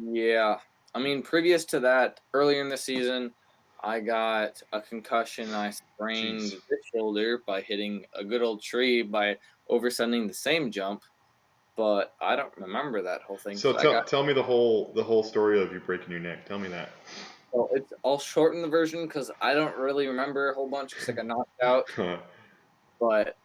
Yeah. I mean, previous to that, earlier in the season, I got a concussion. I sprained Jeez. the shoulder by hitting a good old tree by oversending the same jump, but I don't remember that whole thing So because I got. tell me the whole story of you breaking your neck. Tell me that. Well, I'll shorten the version because I don't really remember a whole bunch because I got knocked out. But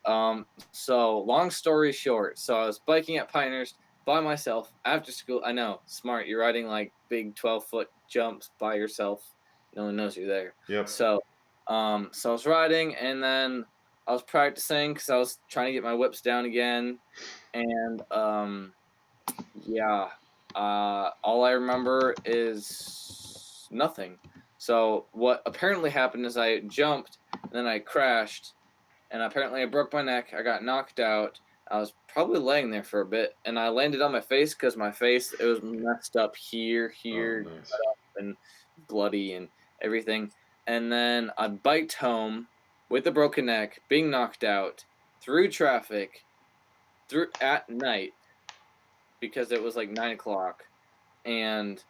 so long story short, so I was biking at Pinehurst by myself after school. I know, smart. You're riding like big 12-foot jumps by yourself. No one knows you're there. Yep. So I was riding, and then I was practicing because I was trying to get my whips down again, and yeah, all I remember is nothing. So what apparently happened is I jumped, and then I crashed, and apparently I broke my neck. I got knocked out. I was probably laying there for a bit, and I landed on my face because my face, it was messed up here, Oh, here, nice. cut up and bloody and everything. And then I biked home with a broken neck, being knocked out through traffic, through at night because it was like 9 o'clock, and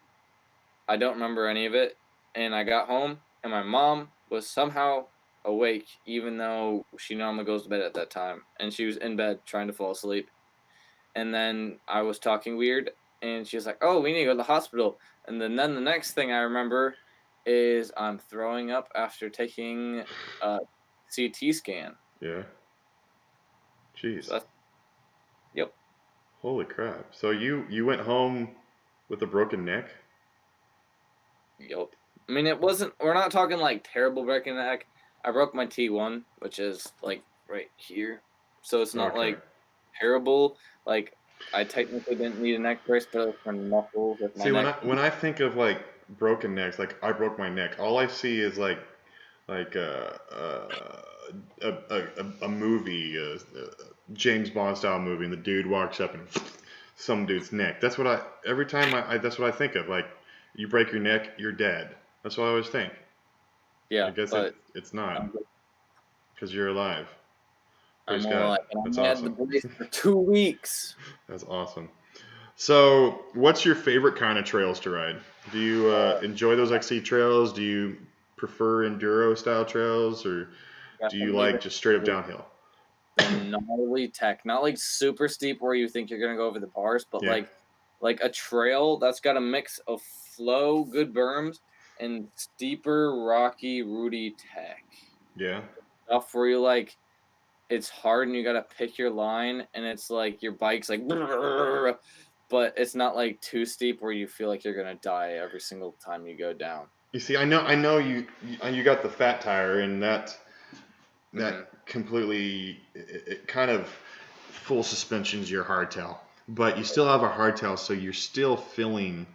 I don't remember any of it. And I got home, and my mom was somehow awake, even though she normally goes to bed at that time. And she was in bed trying to fall asleep. And then I was talking weird, and she was like, "Oh, we need to go to the hospital." And then the next thing I remember is I'm throwing up after taking a CT scan. Yeah. Jeez. So yep. Holy crap. So you went home with a broken neck? Yep. I mean, it wasn't. We're not talking like terrible breaking the neck. I broke my T1, which is like right here, so it's not Okay. like terrible. Like I technically didn't need a neck brace, but it was for muscles with my See, neck. when I think of like broken necks, like I broke my neck, all I see is like a movie, James Bond style movie, and the dude walks up and some dude's neck. That's what every time that's what I think of. Like you break your neck, you're dead. That's what I always think. I Yeah, guess but it's not I'm, because you're alive. I'm Praise more God. like, and That's I had the awesome. brace for 2 weeks. That's awesome. So, what's your favorite kind of trails to ride? Do you enjoy those XC trails? Do you prefer enduro style trails, or do you Definitely like just straight up downhill? the gnarly tech, not like super steep where you think you're gonna go over the bars, but Yeah, like a trail that's got a mix of flow, good berms, and steeper, rocky, rooty tech. yeah. Stuff where you like it's hard and you gotta pick your line, and it's like your bike's like, but it's not like too steep where you feel like you're gonna die every single time you go down. You see, I know you got the fat tire, and that Hmm. completely it kind of full suspension's your hardtail, but you still have a hardtail, so you're still feeling.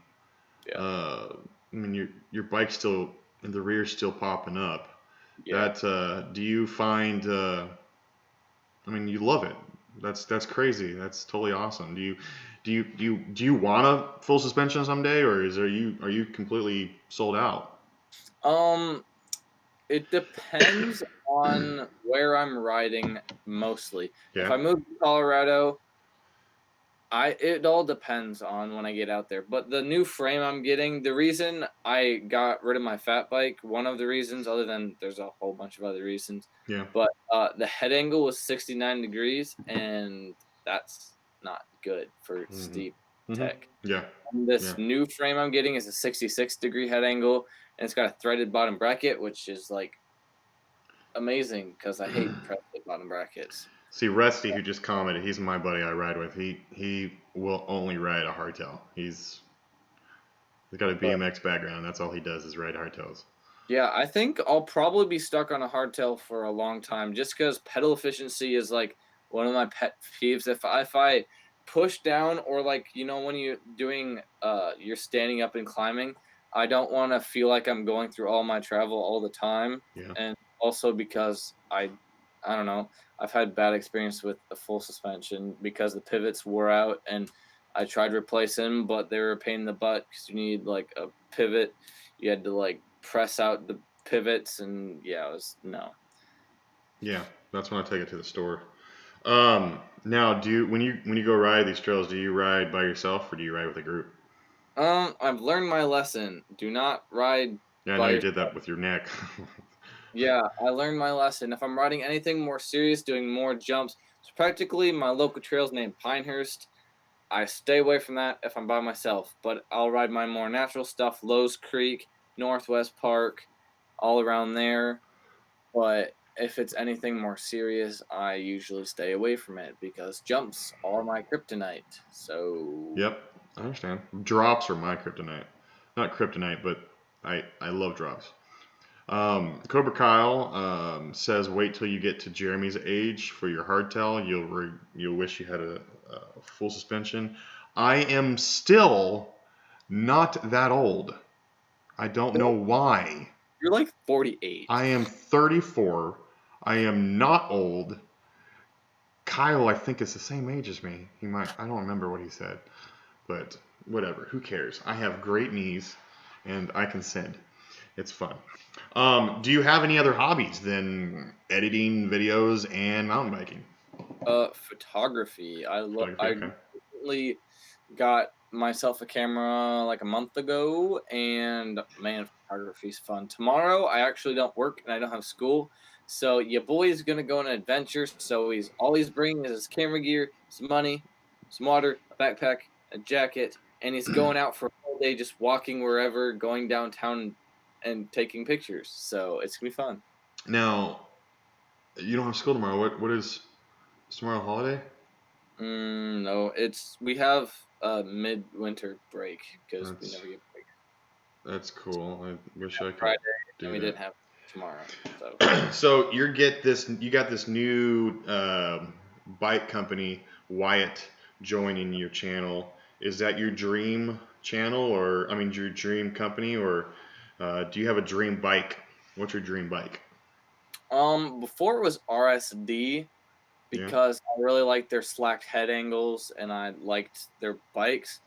Yeah, I mean, your bike's still and the rear's still popping up. yeah. That do you find? I mean, you love it. That's crazy. That's totally awesome. Do you want a full suspension someday, or are you completely sold out? Um, it depends on where I'm riding mostly. If Yeah. I move to Colorado, it all depends on when I get out there. But the new frame I'm getting, the reason I got rid of my fat bike, one of the reasons, other than there's a whole bunch of other reasons, Yeah. but the head angle was 69 degrees, and that's not good for Mhm. steep Mhm. tech. Yeah. And this Yeah. new frame I'm getting is a 66-degree head angle, and it's got a threaded bottom bracket, which is like amazing because I hate pressed bottom brackets. See, Rusty, who just commented, he's my buddy I ride with. He will only ride a hardtail. He's got a But BMX background. That's all he does is ride hardtails. yeah, I think I'll probably be stuck on a hardtail for a long time just because pedal efficiency is like one of my pet peeves. If I push down or like when you're doing you're standing up and climbing, I don't want to feel like I'm going through all my travel all the time. Yeah. And also because I don't know, I've had bad experience with the full suspension because the pivots wore out and I tried replacing them, but they were a pain in the butt because you need like a pivot. You had to like press out the pivots, and yeah, it was no. Yeah. That's when I take it to the store. Now, do you when you go ride these trails, do you ride by yourself or do you ride with a group? I've learned my lesson. Do not ride Yeah, I know by you yourself. did that with your neck. Yeah, I learned my lesson. If I'm riding anything more serious, doing more jumps, it's practically my local trails named Pinehurst. I stay away from that if I'm by myself, but I'll ride my more natural stuff, Lowe's Creek, Northwest Park, all around there. But if it's anything more serious, I usually stay away from it because jumps are my kryptonite. So Yep, I understand. Drops are my kryptonite. Not kryptonite, but I love drops. Cobra Kyle says, "Wait till you get to Jeremy's age for your hardtail. You'll wish you had a full suspension." I am still not that old. I don't know why. You're like 48. I am 34. I am not old. Kyle, I think, is the same age as me. He might. I don't remember what he said, but whatever. Who cares? I have great knees, and I can send. It's fun. Do you have any other hobbies than editing videos and mountain biking? Photography. I Okay. recently got myself a camera like a month ago, and man, photography's fun. Tomorrow, I actually don't work and I don't have school, so your boy's gonna go on an adventure. So all he's bringing is his camera gear, some money, some water, a backpack, a jacket, and he's going out for a whole day, just walking wherever, going downtown, and taking pictures. So it's gonna be fun. Now, you don't have school tomorrow. What is tomorrow, a holiday? No, we have a midwinter break because we That's never get break. that's cool. I wish I could Friday, do and we that. didn't have tomorrow. So So you got this new bike company, Wyatt, joining your channel. Is that your dream channel, or I mean your dream company, or do you have a dream bike? What's your dream bike? before it was RSD Yeah. because I really liked their slacked head angles and I liked their bikes,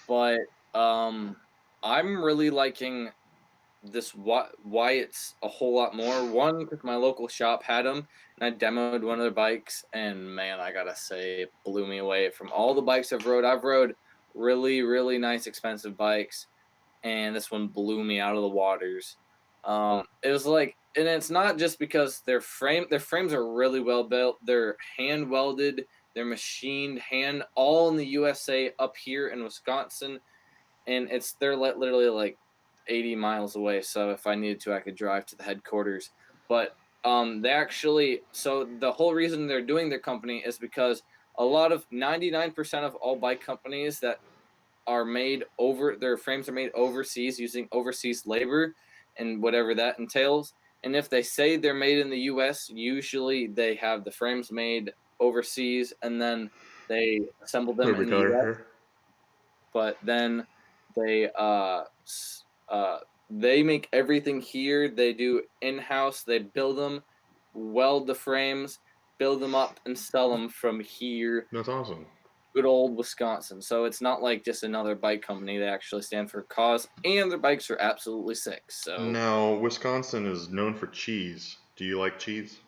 but I'm really liking this Wyatt's a whole lot more. One, because my local shop had them, and I demoed one of their bikes, and man, I gotta say, it blew me away. From all the bikes I've rode really, really nice, expensive bikes, and this one blew me out of the waters. It was like, and it's not just because their frames are really well built. They're hand welded, they're machined hand, all in the USA up here in Wisconsin, and they're literally like 80 miles away. So if I needed to, I could drive to the headquarters. But they actually, so the whole reason they're doing their company is because a lot of 99% of all bike companies that are made over their frames are made overseas using overseas labor and whatever that entails. And if they say they're made in the US, usually they have the frames made overseas and then they assemble them in Cobra the US. color. But then they they make everything here. They do in-house. They build them, weld the frames, build them up, and sell them from here. That's awesome. Good old Wisconsin. So it's not like just another bike company. They actually stand for a cause, and their bikes are absolutely sick. So Now, Wisconsin is known for cheese. Do you like cheese?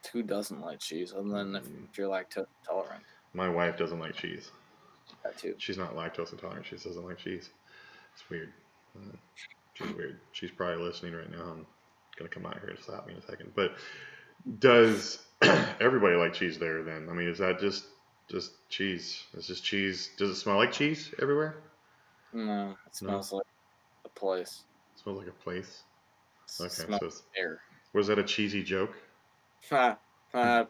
who doesn't like cheese? Other than if you're lactose intolerant. My wife doesn't like cheese. That too. She's not lactose intolerant. She just doesn't like cheese. It's weird. She's weird. She's probably listening right now and gonna come out here and slap me in a second. But does everybody like cheese there then? I mean, is that just cheese? It's just cheese. Does it smell like cheese everywhere? No, it smells like a place. It smells like a place. Okay, Smells air. Was that a cheesy joke? Meh. Yeah,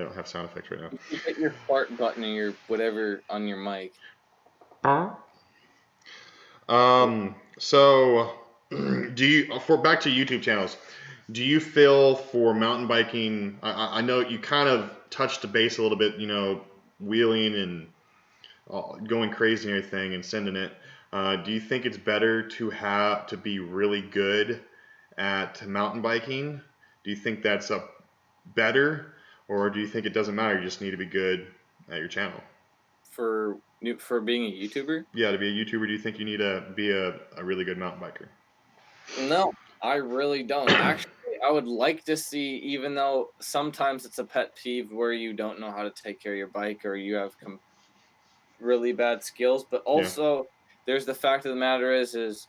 I don't have sound effects right now. You hit your fart button or your whatever on your mic. So do you back to YouTube channels? Do you feel for mountain biking? I know you kind of touched the base a little bit, wheeling and going crazy and everything and sending it. Do you think it's better to be really good at mountain biking? Do you think that's better, or do you think it doesn't matter? You just need to be good at your channel. For being a YouTuber? Yeah, to be a YouTuber, do you think you need to be a really good mountain biker? No, I really don't. Actually, I would like to see, even though sometimes it's a pet peeve where you don't know how to take care of your bike or you have really bad skills, but also there's the fact of the matter is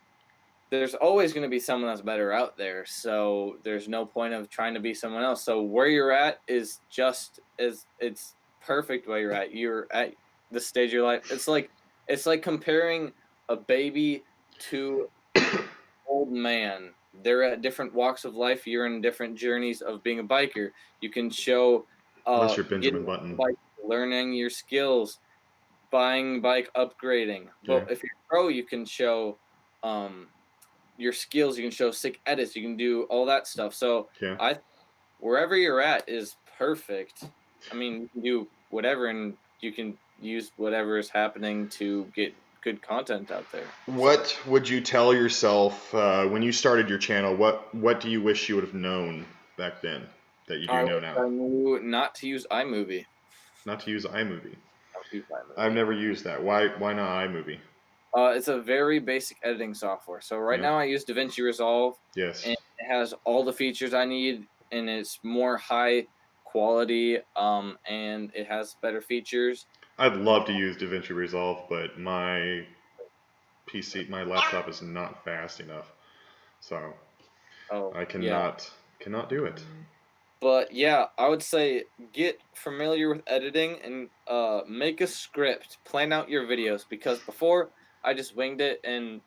there's always going to be someone that's better out there. So there's no point of trying to be someone else. So where you're at is it's perfect where you're at. You're at the stage of your life. It's like comparing a baby to an old man. They're at different walks of life. You're in different journeys of being a biker. You can show Unless you're Benjamin getting Button. bike, learning your skills, buying bike, upgrading. But if you're pro, you can show your skills. You can show sick edits. You can do all that stuff. So Yeah. wherever you're at is perfect. I mean, you can do whatever, and you can use whatever is happening to get good content out there. What would you tell yourself when you started your channel? What do you wish you would have known back then that you do I know wish now? I knew not to use iMovie. Not to use iMovie. Not to use I've iMovie. never used that. Why not iMovie? It's a very basic editing software. So right Yeah. now I use DaVinci Resolve, Yes. and it has all the features I need, and it's more high quality, and it has better features. I'd love to use DaVinci Resolve, but my PC, my laptop is not fast enough, so Oh I yeah. cannot do it. But yeah, I would say get familiar with editing and make a script, plan out your videos, because before I just winged it and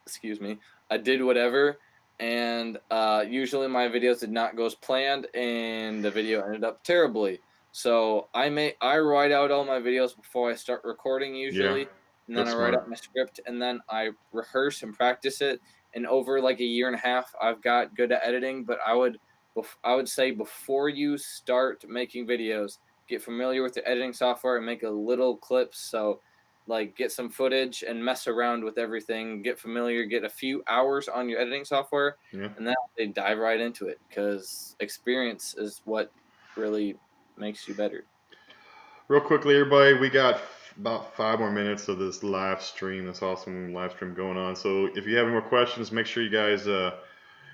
excuse me, I did whatever, and usually my videos did not go as planned, and the video ended up terribly. So I write out all my videos before I start recording Yeah, usually, and then that's I write smart. out my script, and then I rehearse and practice it. And over like a year and a half, I've got good at editing. But I would say before you start making videos, get familiar with the editing software and make a little clips. So like get some footage and mess around with everything, get familiar, get a few hours on your editing software, Yeah. and then they dive right into it because experience is what really makes you better. Real quickly, everybody, we got about 5 more minutes of this live stream, this awesome live stream going on. So if you have any more questions, make sure you guys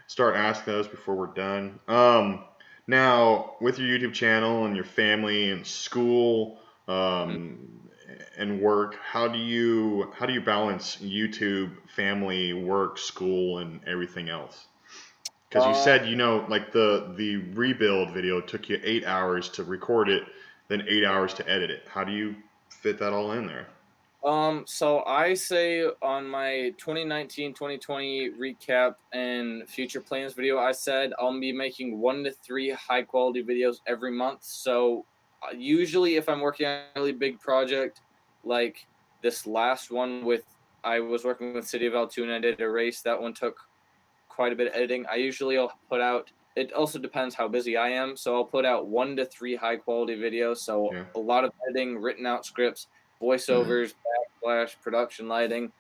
start asking those before we're done. Now, with your YouTube channel and your family and school Mhm. and work, how do you balance YouTube, family, work, school, and everything else? Because you Um, said, like the rebuild video took you 8 hours to record it, then 8 hours to edit it. How do you fit that all in there? so I say on my 2019-2020 recap and future plans video, I said I'll be making 1 to 3 high quality videos every month. So usually, if I'm working on a really big project, like this last one with, I was working with City of Altoona, I did a race. That one took quite a bit of editing. I usually will put out. It also depends how busy I am, so I'll put out 1 to 3 high quality videos. So Yeah. a lot of editing, written out scripts, voiceovers, backsplash, production lighting,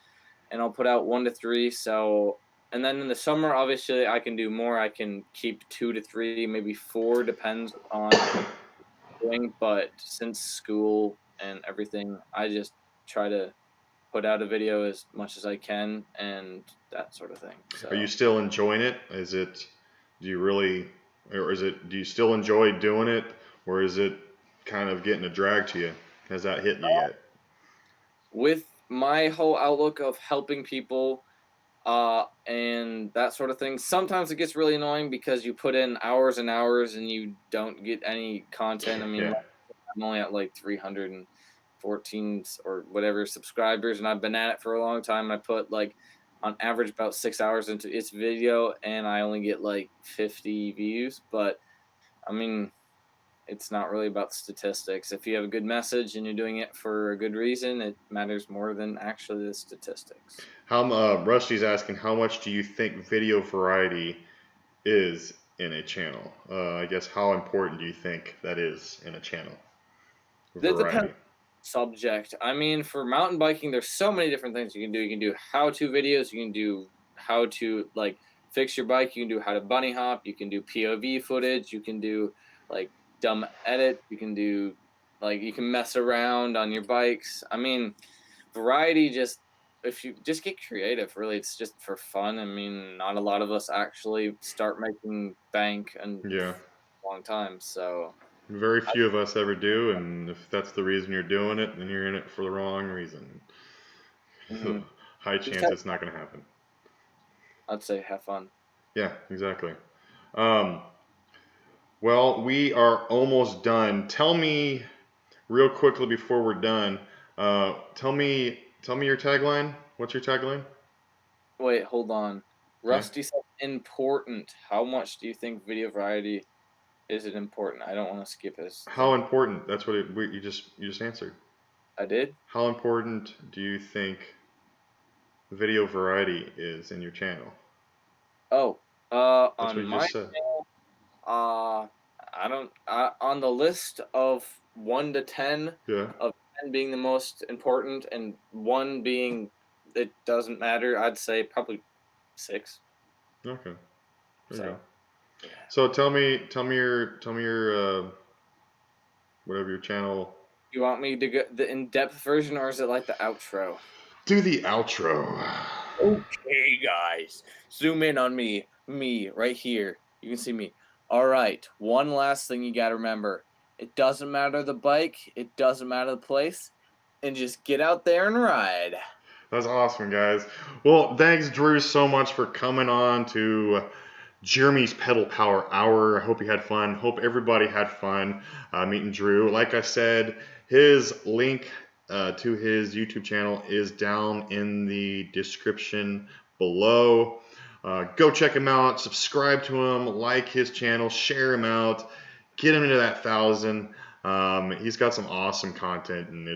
and I'll put out 1 to 3. So, and then in the summer, obviously, I can do more. I can keep 2 to 3, maybe 4, depends on doing. But since school and everything, I just try to put out a video as much as I can and that sort of thing. Are you So. still enjoying it? Do you really, or do you still enjoy doing it, or is it kind of getting a drag to you? Has that hit you yet? With my whole outlook of helping people and that sort of thing, sometimes it gets really annoying because you put in hours and hours and you don't get any content. I mean, Yeah. I'm only at like 314 or whatever subscribers, and I've been at it for a long time. I put like on average about 6 hours into its video, and I only get like 50 views. But I mean, it's not really about statistics. If you have a good message and you're doing it for a good reason, it matters more than actually the statistics. Rusty's asking, how much do you think video variety is in a channel? I guess how important do you think that is in a channel? That depends Variety. on the subject. I mean, for mountain biking, there's so many different things you can do. You can do how-to videos. You can do how to like fix your bike. You can do how to bunny hop. You can do POV footage. You can do like dumb edits. You can do like you can mess around on your bikes. I mean, variety just if you just get creative, really, it's just for fun. I mean, not a lot of us actually start making bank in Yeah. a long time, so Very I, few of us ever do, and if that's the reason you're doing it, then you're in it for the wrong reason. mhm. High Just chance it's not going to happen. I'd say have fun. Yeah, exactly. Um, well, we are almost done. Tell me real quickly before we're done. Tell me your tagline. What's your tagline? Wait, hold on. Yeah. Rusty said important. How much do you think video variety is it important? I don't want to skip his How thing. important? That's what you just answered. I did? How important do you think video variety is in your channel? Oh, That's what on you my just said. channel, I don't. On the list of 1 to 10, Yeah. of 10 being the most important and 1 being it doesn't matter, I'd say probably 6. Okay. There you go. So, yeah. So tell me your whatever your channel. You want me to get the in-depth version, or is it like the outro? Do the outro. Okay, guys, zoom in on me. Me, right here. You can see me. All right, one last thing you got to remember. It doesn't matter the bike, it doesn't matter the place, and just get out there and ride. That's awesome, guys. Well, thanks, Drew, so much for coming on to Jeremy's Pedal Power Hour. I hope you had fun. Hope everybody had fun meeting Drew. Like I said, his link to his YouTube channel is down in the description below. Go check him out. Subscribe to him. Like his channel. Share him out. Get him into that 1,000. He's got some awesome content, and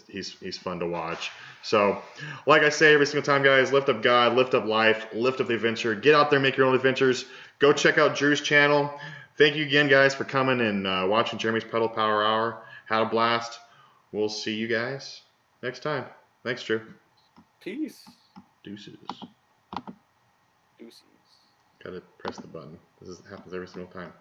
he's fun to watch. So, like I say every single time, guys, lift up God, lift up life, lift up the adventure. Get out there, make your own adventures. Go check out Drew's channel. Thank you again, guys, for coming and watching Jeremy's Pedal Power Hour. Had a blast. We'll see you guys next time. Thanks, Drew. Peace. Deuces. Deuces. Gotta press the button. This happens every single time.